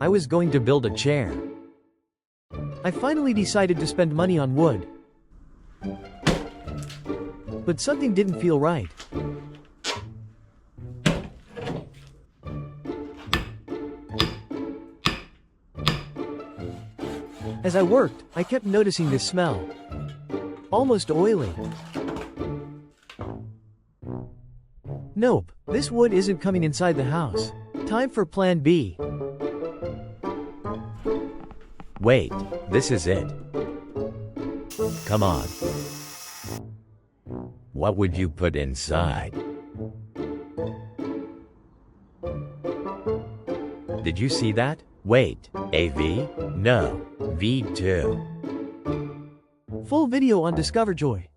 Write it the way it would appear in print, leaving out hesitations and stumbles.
I was going to build a chair. I finally decided to spend money on wood. But something didn't feel right. As I worked, I kept noticing this smell. Almost oily. Nope, this wood isn't coming inside the house. Time for plan B. Wait, this is it. Come on. What would you put inside? Did you see that? Wait, AV? No, V2. Full video on Discoverjoy.